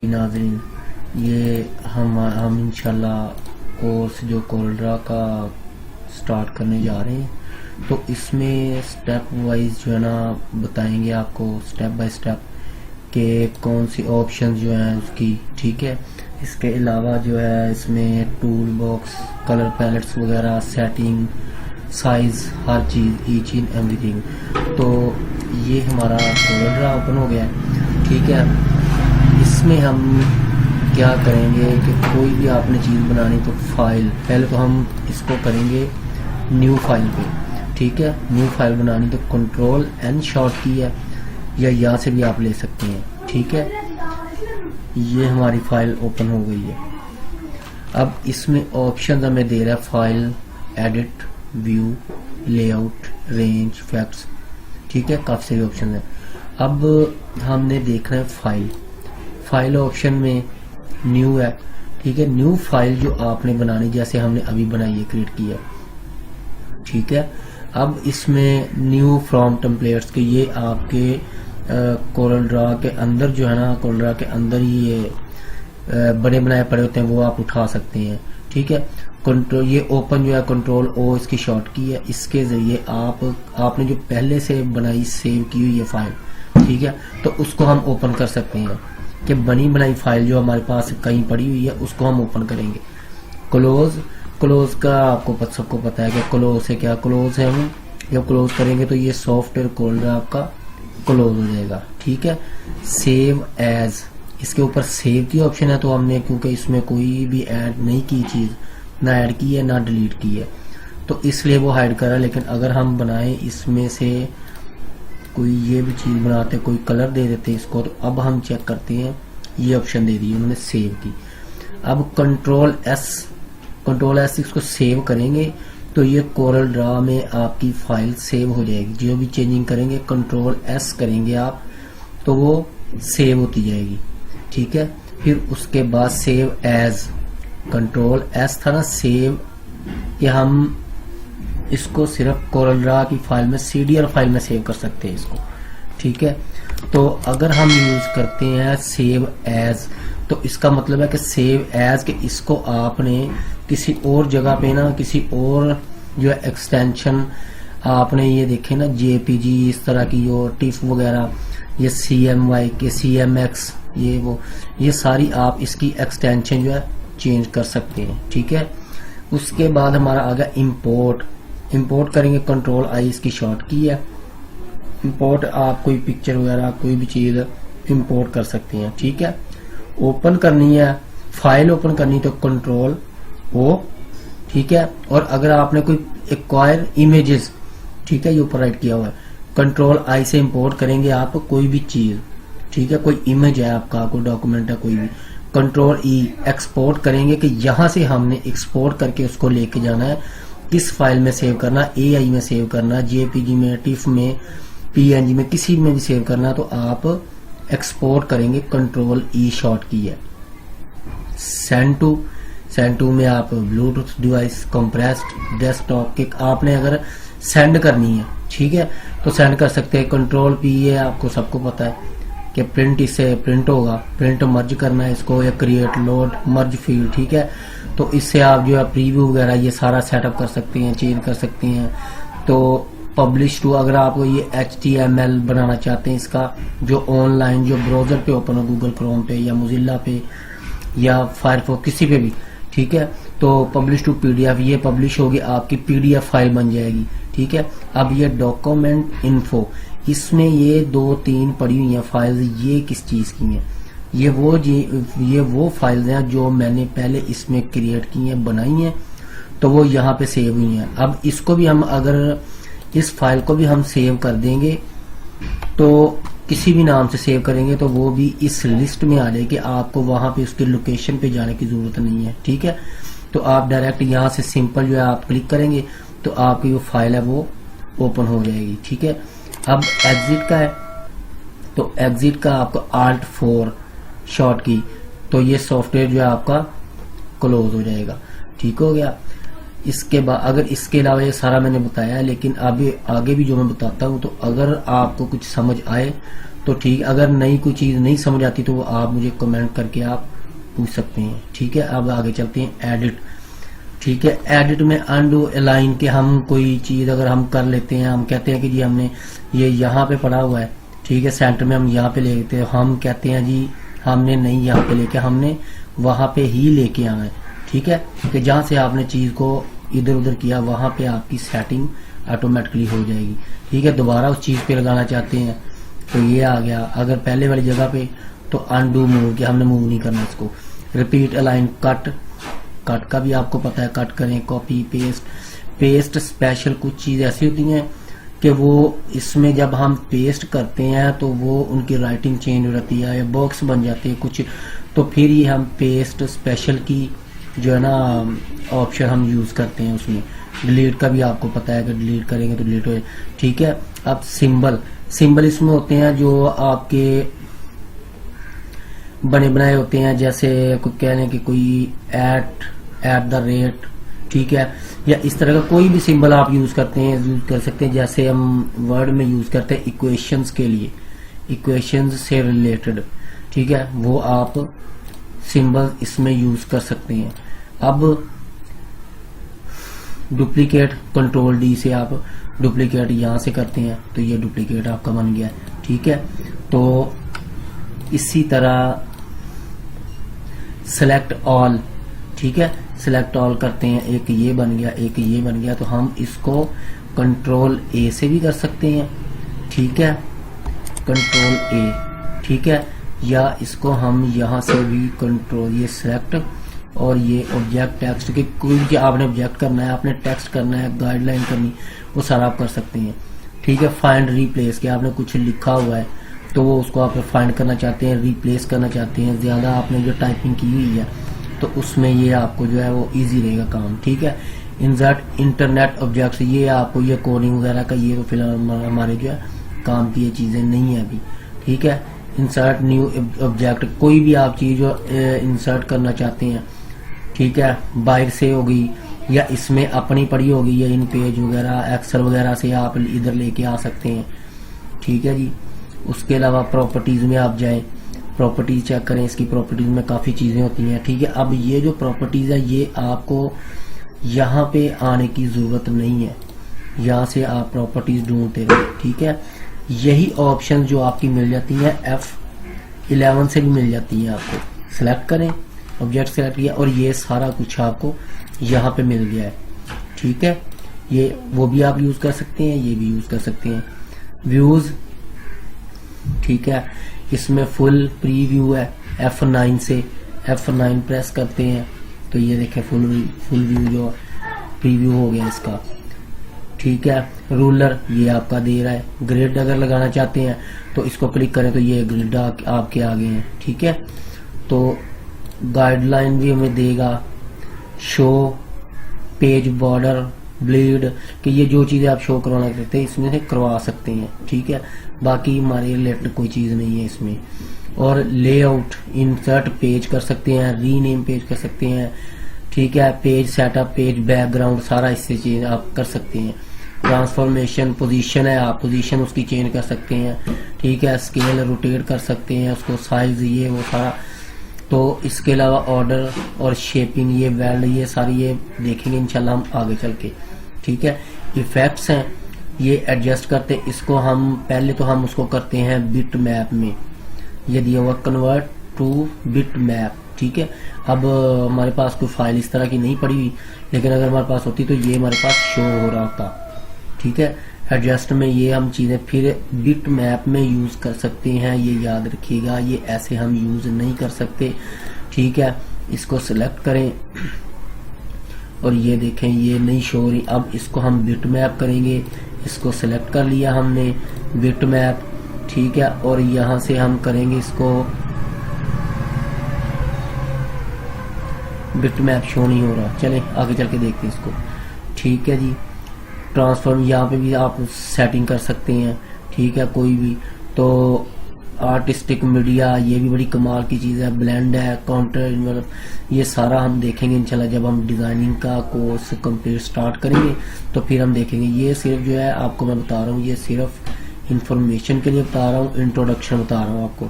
नाज़रीन, ये हम इंशाल्लाह कोर्स जो कोरलड्रा का स्टार्ट करने जा रहे हैं, तो इसमें स्टेप वाइज जो है ना बताएंगे आपको स्टेप बाय स्टेप कि कौन सी ऑप्शन जो हैं उसकी, ठीक है। इसके अलावा जो है इसमें टूल बॉक्स, कलर पैलेट्स वगैरह, setting, size, her cheese, each in everything. तो ये हमारा कोरलड्रा ओपन हो गया है, ठीक है। इसमें हम क्या करेंगे कि कोई भी आपने चीज़ बनानी तो फाइल, पहले तो हम इसको करेंगे न्यू फाइल पे, ठीक है। न्यू फाइल बनानी तो कंट्रोल एन शॉर्ट की है, या यहाँ से भी आप ले सकते हैं, ठीक है। ये हमारी फाइल ओपन हो गई है। अब इसमें ऑप्शन हमें दे रहा है file, edit, view, layout, range, facts, ठीक है। काफ़ी सारे ऑप्शन हैं। अब हमने देखना है फाइल ऑप्शन में न्यू है, ठीक है। न्यू फाइल जो आपने बनानी, जैसे हमने अभी बनाई है, क्रिएट की है, ठीक है। अब इसमें न्यू फ्रॉम टेम्पलेट्स के, ये आपके कोरलड्रा के अंदर जो है ना, कोरलड्रा के अंदर ही ये बने बनाए पड़े होते हैं, वो आप उठा सकते हैं, ठीक है। कंट्रोल, ये ओपन जो है कंट्रोल ओ इसकी शॉर्ट की है, इसके जरिए आपने जो पहले से बनाई सेव की हुई है फाइल, ठीक है, तो उसको हम ओपन कर सकते हैं कि बनी बनाई फाइल जो हमारे पास कहीं पड़ी हुई है उसको हम ओपन करेंगे। क्लोज का आपको सबको पता है कि क्लोज से क्या क्लोज है, हम जब क्लोज करेंगे तो ये सॉफ्टवेयर कोरलड्रा आपका क्लोज हो जाएगा, ठीक है। सेव एज, इसके ऊपर सेव की ऑप्शन है, तो हमने क्योंकि इसमें कोई भी ऐड नहीं की चीज, ना ऐड की है ना डिलीट की है, तो इसलिए वो हाइड कर रहा है। लेकिन अगर हम बनाए इसमें से कोई ये भी चीज बनाते, कोई कलर दे देते इसको, तो अब हम चेक करते हैं, ये ऑप्शन दे दी उन्होंने सेव की। अब कंट्रोल एस इसको सेव करेंगे तो ये कोरलड्रा में आपकी फाइल सेव हो जाएगी। जो भी चेंजिंग करेंगे कंट्रोल एस करेंगे आप, तो वो सेव होती जाएगी, ठीक है। फिर उसके बाद सेव एज, कंट्रोल एस था ना सेव, कि हम इसको सिर्फ कोरलड्रा की फाइल में, सीडीआर फाइल में सेव कर सकते हैं इसको, ठीक है। तो अगर हम यूज करते हैं सेव एज, तो इसका मतलब है कि सेव एज के इसको आपने किसी और जगह पे ना, किसी और जो है एक्सटेंशन आपने ये देखे ना जेपीजी इस तरह की जो टिफ वगैरह, ये CMY के CMX, ये सारी आप इसकी एक्सटेंशन जो है चेंज कर सकते हैं, ठीक है। उसके बाद हमारा आ गया इंपोर्ट करेंगे, कंट्रोल आई इसकी शॉर्ट की है। इंपोर्ट आप कोई पिक्चर वगैरह कोई भी चीज इंपोर्ट कर सकते हैं, ठीक है। ओपन करनी है, फाइल ओपन करनी तो कंट्रोल ओ, ठीक है। और अगर आपने कोई एक्वायर इमेजेस, ठीक है, ये ऊपर राइट किया हुआ है, कंट्रोल आई से इंपोर्ट करेंगे आप कोई भी चीज, ठीक है। कोई इमेज है आपका, कोई डॉक्यूमेंट है कोई भी, कंट्रोल ई एक्सपोर्ट करेंगे कि यहां से हमने एक्सपोर्ट करके उसको लेके जाना है, किस फाइल में सेव करना, AI में सेव करना, JPG में, टिफ में, PNG में, किसी में भी सेव करना, तो आप एक्सपोर्ट करेंगे, कंट्रोल ई शॉर्ट की है। सेंड टू में आप ब्लूटूथ डिवाइस, कंप्रेस्ड, डेस्कटॉप के आपने अगर सेंड करनी है, ठीक है, तो सेंड कर सकते हैं। कंट्रोल पी है, आपको सबको पता है कि प्रिंट, इससे प्रिंट होगा, प्रिंट मर्ज करना है इसको, या क्रिएट, लोड, मर्ज फील्ड, ठीक है। तो इससे आप जो है प्रीव्यू वगैरह ये सारा सेटअप कर सकते हैं, चेंज कर सकते हैं। तो पब्लिश टू, अगर आप ये HTML बनाना चाहते हैं इसका, जो ऑनलाइन जो ब्राउजर पे ओपन हो, गूगल क्रोम पे या मोजिल्ला पे या फायरफॉक्स किसी पे भी, ठीक है, तो पब्लिश टू PDF, ये पब्लिश होगी, आपकी PDF फाइल बन जाएगी, ठीक है। अब ये डॉक्यूमेंट इन्फो, इसमें ये 2-3 पड़ी हुई हैं फाइल्स, ये किस चीज की हैं, ये वो फाइल्स हैं जो मैंने पहले इसमें क्रिएट की हैं, बनाई हैं, तो वो यहाँ पे सेव हुई हैं। अब इसको भी हम, अगर इस फाइल को भी हम सेव कर देंगे, तो किसी भी नाम से सेव करेंगे तो वो भी इस लिस्ट में आ जाएगी, आपको वहां पे उसके लोकेशन पे जाने की जरूरत नहीं है, ठीक है। तो आप डायरेक्ट यहाँ से सिंपल जो है आप क्लिक करेंगे तो आपकी जो फाइल है वो ओपन हो जाएगी, ठीक है। अब एग्जिट का है, तो एग्जिट का आपको Alt 4 शॉर्ट की, तो ये सॉफ्टवेयर जो है आपका क्लोज हो जाएगा। ठीक हो गया। इसके बाद अगर इसके अलावा ये सारा मैंने बताया है, लेकिन अभी आगे भी जो मैं बताता हूँ, तो अगर आपको कुछ समझ आए तो ठीक, अगर नई कोई चीज नहीं समझ आती तो आप मुझे कमेंट करके आप पूछ सकते हैं। ठीक है। अब आगे चलते हैं एडिट। ठीक है। एडिट में अनडू अलाइन के हम कोई चीज अगर हम कर लेते हैं, हम कहते हैं कि जी हमने ये यहाँ पे पड़ा हुआ है, ठीक है, सेंटर में हम यहाँ पे ले लेते हैं, हम कहते हैं जी हमने नहीं यहाँ पे लेके, हमने वहां पे ही लेके आना है। ठीक है। कि जहां से आपने चीज को इधर उधर किया वहां पे आपकी सेटिंग ऑटोमेटिकली हो जाएगी। ठीक है। दोबारा उस चीज पे लगाना चाहते हैं तो ये आ गया। अगर पहले वाली जगह पे तो अनडू मूव किया, हमने मूव नहीं करना इसको। रिपीट अलाइन, कट, कट का भी आपको पता है, कट करें, कॉपी, पेस्ट। पेस्ट स्पेशल कुछ चीज ऐसी होती हैं कि वो इसमें जब हम पेस्ट करते हैं तो वो उनकी राइटिंग चेंज हो जाती है या बॉक्स बन जाते हैं कुछ, तो फिर ये हम पेस्ट स्पेशल की जो है ना ऑप्शन हम यूज करते हैं उसमें। डिलीट का भी आपको पता है कि डिलीट करेंगे तो डिलीट हो। ठीक है। अब सिंबल, सिंबल इसमें होते हैं जो आपके बने बनाए होते हैं, जैसे कोई कह लें कि कोई एट द रेट, ठीक है, या इस तरह का कोई भी सिंबल आप यूज करते हैं, यूज कर सकते हैं। जैसे हम वर्ड में यूज करते हैं इक्वेशंस के लिए, इक्वेशंस से रिलेटेड, ठीक है, वो आप सिंबल इसमें यूज कर सकते हैं। अब डुप्लीकेट, कंट्रोल डी से आप डुप्लीकेट यहां से करते हैं तो ये डुप्लीकेट आपका बन गया। ठीक है। तो इसी तरह सेलेक्ट ऑल, ठीक है, सेलेक्ट ऑल करते हैं, एक ये बन गया, एक ये बन गया, तो हम इसको कंट्रोल ए से भी कर सकते हैं। ठीक है। कंट्रोल ए, ठीक है, या इसको हम यहां से भी कंट्रोल, ये सेलेक्ट और ये ऑब्जेक्ट टेक्स्ट के कोई भी आपने ऑब्जेक्ट करना है, आपने टेक्स्ट करना है, गाइडलाइन करनी, वो सारा आप कर सकते हैं। ठीक है। फाइंड रिप्लेस के आपने कुछ लिखा हुआ है तो वो उसको आप फाइंड करना चाहते हैं, रिप्लेस करना चाहते हैं, ज्यादा आपने जो टाइपिंग की हुई है तो उसमें ये आपको जो है वो इजी रहेगा काम। ठीक है। इंसर्ट इंटरनेट ऑब्जेक्ट्स, ये आपको ये कोडिंग वगैरह का ये तो फिलहाल हमारे जो है काम की ये चीजें नहीं है अभी। ठीक है। इंसर्ट न्यू ऑब्जेक्ट, कोई भी आप चीज जो इंसर्ट करना चाहते हैं, ठीक है, बाहर से होगी या इसमें अपनी पड़ी होगी या इन पेज वगैरह एक्सेल वगैरह से आप इधर लेके आ सकते हैं। ठीक है जी। उसके अलावा प्रॉपर्टीज में आप जाएं, प्रॉपर्टीज चेक करें, इसकी प्रॉपर्टीज में काफी चीजें होती हैं। ठीक है। अब ये जो प्रॉपर्टीज है ये आपको यहाँ पे आने की जरूरत नहीं है, यहाँ से आप प्रॉपर्टीज ढूंढते रहे। ठीक है। यही ऑप्शन जो आपकी मिल जाती है F11 से भी मिल जाती है आपको। सिलेक्ट करें, ऑब्जेक्ट सेलेक्ट किया और ये सारा कुछ आपको यहाँ पे मिल गया है। ठीक है। ये वो भी आप यूज कर सकते हैं, ये भी यूज कर सकते हैं। व्यूज, ठीक है, इसमें फुल प्रीव्यू है, F9 से F9 प्रेस करते हैं तो ये देखें फुल व्यू जो प्रीव्यू हो गया इसका। ठीक है। रूलर ये आपका दे रहा है। ग्रिड अगर लगाना चाहते हैं तो इसको क्लिक करें तो ये ग्रिड आपके आगे हैं। ठीक है। तो गाइडलाइन भी हमें देगा, शो पेज बॉर्डर, ब्लीड, कि ये जो चीजें आप शो करवाना चाहते हैं इसमें से करवा सकते हैं। ठीक है। बाकी हमारे रिलेटेड कोई चीज नहीं है इसमें। और लेआउट, इंसर्ट पेज कर सकते हैं, रीनेम पेज कर सकते हैं। ठीक है। पेज सेटअप, पेज बैकग्राउंड, सारा इससे चीज आप कर सकते हैं। ट्रांसफॉर्मेशन, पोजीशन है, आप पोजीशन उसकी चेंज कर सकते हैं। ठीक है। स्केल रोटेट कर सकते हैं उसको, साइज, ये वो सारा। तो इसके अलावा ऑर्डर और शेपिंग, ये वेल्ड, ये सारी ये देखेंगे इंशाल्लाह हम आगे चल के। ठीक है। इफेक्ट्स हैं, ये एडजस्ट करते हैं, इसको हम पहले तो हम उसको करते हैं बिट मैप में, ये दिया हुआ कन्वर्ट टू बिट मैप। ठीक है। अब हमारे पास कोई फाइल इस तरह की नहीं पड़ी हुई, लेकिन अगर हमारे पास होती तो ये हमारे पास शो हो रहा होता। ठीक है। एडजस्ट में ये हम चीजें फिर बिट मैप में यूज कर सकते हैं, ये याद रखिएगा, ये ऐसे हम यूज नहीं कर सकते। ठीक है। इसको सिलेक्ट करें और ये देखें ये नहीं शो हो रही। अब इसको हम बिट मैप करेंगे, इसको सिलेक्ट कर लिया हमने बिट मैप। ठीक है। और यहां से हम करेंगे इसको, बिट मैप शो नहीं हो रहा, चलें आगे चल के देखते हैं इसको। ठीक है जी। ट्रांसफॉर्म, यहाँ पे भी आप सेटिंग कर सकते हैं। ठीक है। कोई भी, तो आर्टिस्टिक मीडिया, ये भी बड़ी कमाल की चीज़ है। ब्लेंड है, काउंटर मतलब ये सारा हम देखेंगे इंशाल्लाह जब हम डिज़ाइनिंग का कोर्स कंप्लीट स्टार्ट करेंगे तो फिर हम देखेंगे। ये सिर्फ जो है आपको मैं बता रहा हूँ, ये सिर्फ इंफॉर्मेशन के लिए बता रहा हूँ, इंट्रोडक्शन बता रहा हूँ आपको।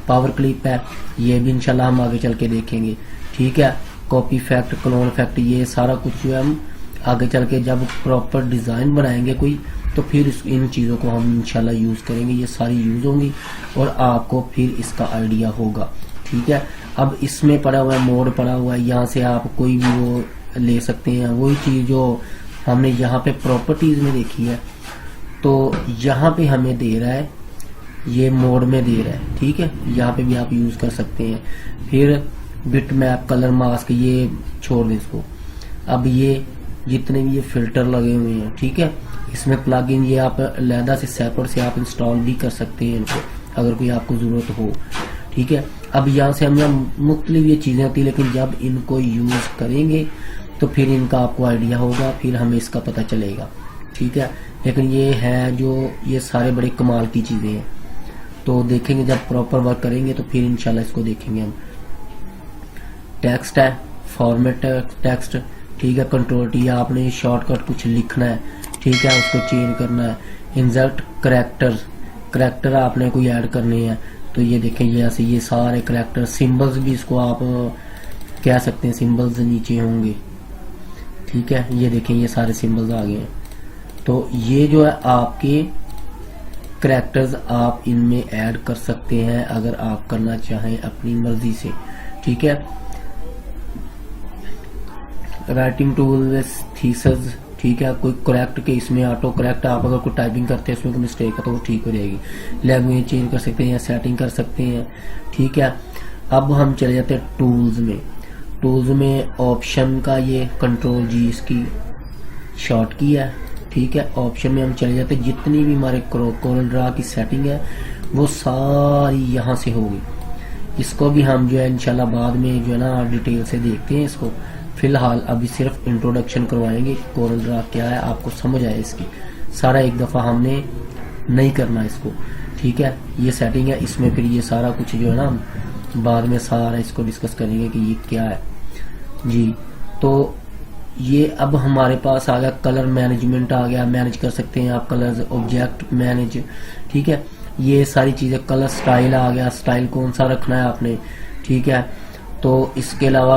पावर क्लिप है, ये भी इंशाल्लाह हम आगे चल के देखेंगे, ठीक है। कॉपी इफेक्ट, क्लोन इफेक्ट, ये सारा कुछ जो है हम आगे चल के जब प्रॉपर डिज़ाइन बनाएंगे कोई तो फिर इन चीज़ों को हम इंशाल्लाह यूज़ करेंगे। ये सारी यूज़ होंगी और आपको फिर इसका आइडिया होगा, ठीक है। अब इसमें पड़ा हुआ है, मोड पड़ा हुआ है, यहाँ से आप कोई भी वो ले सकते हैं। वही चीज़ जो हमने यहाँ पे प्रॉपर्टीज़ में देखी है, तो यहाँ पे हमें दे रहा है, ये मोड में दे रहा है, ठीक है। यहाँ पे भी आप यूज़ कर सकते हैं। फिर बिट मैप, कलर मास्क, ये छोड़ दें इसको। अब ये जितने भी ये फिल्टर लगे हुए हैं, ठीक है, इसमें प्लगइन ये आप अलहदा से सेपरेट से आप इंस्टॉल भी कर सकते हैं इनको, अगर कोई आपको ज़रूरत हो, ठीक है। अब यहाँ से हम यहाँ मुख्तलिफ ये चीज़ें होती है, लेकिन जब इनको यूज़ करेंगे तो फिर इनका आपको आइडिया होगा, फिर हमें इसका पता चलेगा, ठीक है। लेकिन ये है जो ये सारे बड़े कमाल की चीज़ें हैं, तो देखेंगे जब प्रॉपर वर्क करेंगे तो फिर इंशाल्लाह इसको देखेंगे हम। टेक्स्ट है, फॉर्मेट टेक्स्ट, ठीक है। कंट्रोल टी, आपने शॉर्टकट कुछ लिखना है, ठीक है, उसको चेंज करना है। इंसर्ट करैक्टर आपने कोई ऐड करने हैं, तो ये देखें ये ऐसे ये सारे करैक्टर, सिंबल्स भी इसको आप कह सकते हैं, सिंबल्स नीचे होंगे, ठीक है। ये देखें ये सारे सिंबल्स आ गए हैं। तो ये जो है आपके करैक्टर्स आप इनमें ऐड कर सकते हैं अगर आप करना चाहें अपनी मर्जी से, ठीक है। राइटिंग टूल, थीसिस, ठीक है। कोई करेक्ट के इसमें ऑटो करेक्ट, आप अगर कोई टाइपिंग करते हैं उसमें कोई मिस्टेक है तो वो ठीक हो जाएगी। लैंग्वेज चेंज कर सकते हैं या सेटिंग कर सकते हैं, ठीक है। अब हम चले जाते हैं टूल्स में। टूल्स में ऑप्शन का ये कंट्रोल जी इसकी शॉर्ट की है, ठीक है। ऑप्शन में हम चले जाते हैं, जितनी भी हमारे कोरल ड्रा की सेटिंग है वो सारी यहाँ से होगी। इसको भी हम जो है इंशाल्लाह बाद में जो है ना डिटेल से देखते हैं इसको। फिलहाल अभी सिर्फ इंट्रोडक्शन करवाएंगे, कोरल ड्रा क्या है आपको समझ आए इसकी। सारा एक दफ़ा हमने नहीं करना इसको, ठीक है। ये सेटिंग है, इसमें फिर ये सारा कुछ जो है ना बाद में सारा इसको डिस्कस करेंगे कि ये क्या है जी। तो ये अब हमारे पास आ गया कलर मैनेजमेंट आ गया, मैनेज कर सकते हैं आप कलर्स, ऑब्जेक्ट मैनेज, ठीक है। ये सारी चीज़ें, कलर स्टाइल आ गया, स्टाइल कौन सा रखना है आपने, ठीक है। तो इसके अलावा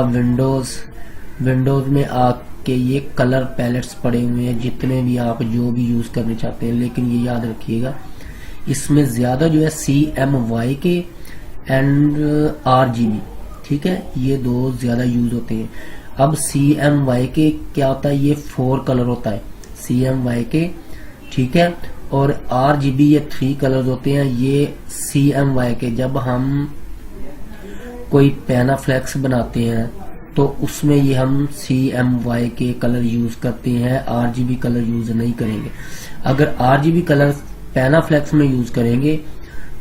विंडोज़ में आके ये कलर पैलेट्स पड़े हुए हैं, जितने भी आप जो भी यूज़ करने चाहते हैं। लेकिन ये याद रखिएगा इसमें ज़्यादा जो है CMYK एंड RGB, ठीक है, ये दो ज़्यादा यूज़ होते हैं। अब CMYK क्या होता है, ये 4 कलर होता है CMYK, ठीक है। और RGB ये 3 कलर होते हैं। ये CMYK जब हम कोई पैनाफ्लेक्स बनाते हैं तो उसमें ये हम CMYK कलर यूज करते हैं, RGB कलर यूज नहीं करेंगे। अगर RGB कलर पैनाफ्लेक्स में यूज करेंगे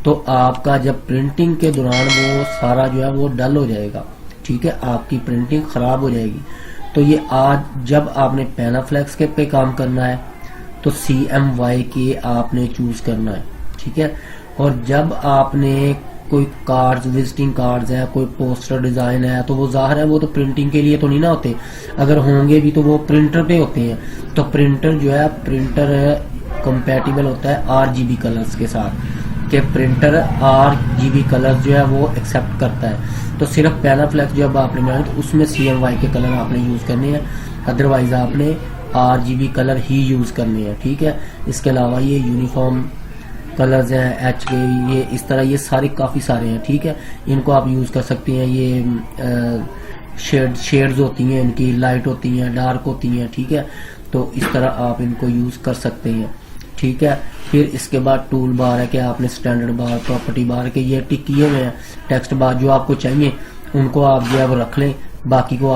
तो आपका जब प्रिंटिंग के दौरान वो सारा जो है वो डल हो जाएगा, ठीक है, आपकी प्रिंटिंग खराब हो जाएगी। तो ये आज जब आपने पैनाफ्लेक्स के पे काम करना है तो CMYK आपने चूज करना है, ठीक है। और जब आपने कोई कार्ड्स, विजिटिंग कार्ड्स है, कोई पोस्टर डिजाइन है, तो वो जाहिर है वो तो प्रिंटिंग के लिए तो नहीं ना होते, अगर होंगे भी तो वो प्रिंटर पे होते हैं। तो प्रिंटर जो है प्रिंटर कंपैटिबल होता है RGB कलर्स के साथ, कि प्रिंटर RGB कलर जो है वो एक्सेप्ट करता है। तो सिर्फ पैनाफ्लेक्स जब आपने बनाया तो उसमें CMYK कलर आपने यूज करने हैं, अदरवाइज आपने RGB कलर ही यूज करने हैं, ठीक है। इसके अलावा ये यूनिफॉर्म कलर्स हैं, HK, ये इस तरह ये सारे काफ़ी सारे हैं, ठीक है। इनको आप यूज़ कर सकते हैं। ये शेड्स होती हैं, इनकी लाइट होती हैं, डार्क होती हैं, ठीक है। तो इस तरह आप इनको यूज़ कर सकते हैं, ठीक है। फिर इसके बाद टूल बार है कि आपने स्टैंडर्ड बार, प्रॉपर्टी बार के ये टिक किए हुए हैं। टेक्स्ट बार जो आपको चाहिए उनको आप जो है वो रख लें, बाकी को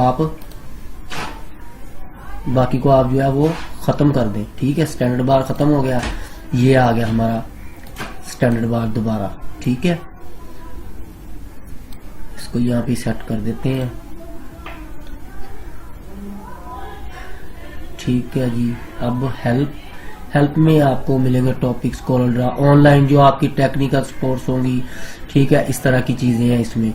आप जो है वो ख़त्म कर दें, ठीक है। स्टैंडर्ड बार ख़त्म हो गया, ये आ गया हमारा स्टैंडर्ड बार दोबारा, ठीक है। इसको यहाँ पे सेट कर देते हैं, ठीक है जी। अब हेल्प, हेल्प में आपको मिलेंगे टॉपिक्स, कोरल ड्रा ऑनलाइन जो आपकी टेक्निकल सपोर्ट्स होंगी, ठीक है, इस तरह की चीजें हैं इसमें।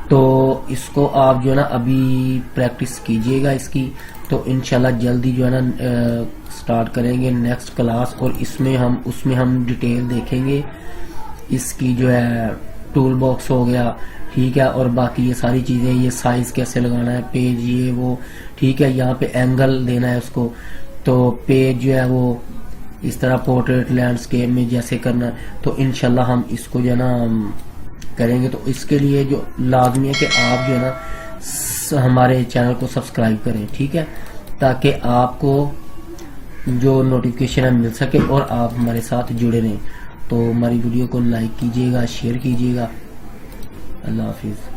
तो इसको आप जो है ना अभी प्रैक्टिस कीजिएगा इसकी, तो इंशाल्लाह जल्दी जो है ना स्टार्ट करेंगे नेक्स्ट क्लास, और उसमें हम डिटेल देखेंगे इसकी जो है टूल बॉक्स हो गया, ठीक है, और बाकी ये सारी चीजें, ये साइज कैसे लगाना है पेज, ये वो, ठीक है, यहाँ पे एंगल देना है उसको, तो पेज जो है वो इस तरह पोर्ट्रेट लैंडस्केप में जैसे करना है, तो इंशाल्लाह हम इसको जो है ना करेंगे। तो इसके लिए जो लाजमी है कि आप जो है ना हमारे चैनल को सब्सक्राइब करें, ठीक है, ताकि आपको जो नोटिफिकेशन है मिल सके और आप हमारे साथ जुड़े रहें। तो हमारी वीडियो को लाइक कीजिएगा, शेयर कीजिएगा। अल्लाह हाफिज़।